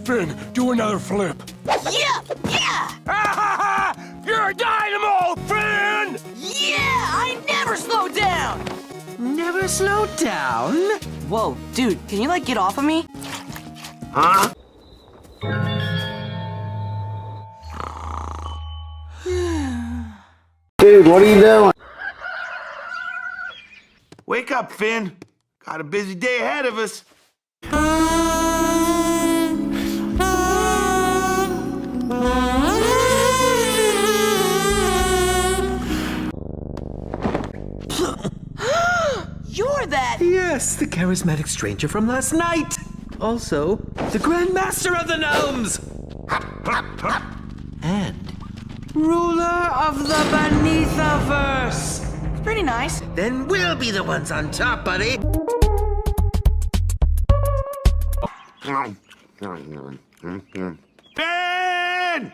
Finn, do another flip. Yeah! Yeah! You're a dynamo, Finn! Yeah! I never slow down! Never slow down? Whoa, dude, can you, like, get off of me? Huh? Dude, what are you doing? Wake up, Finn. Got a busy day ahead of us. You're that... Yes, the charismatic stranger from last night. Also, the Grand Master of the Gnomes. And ruler of the Beneathiverse. It's pretty nice. Then we'll be the ones on top, buddy. Finn! Ben!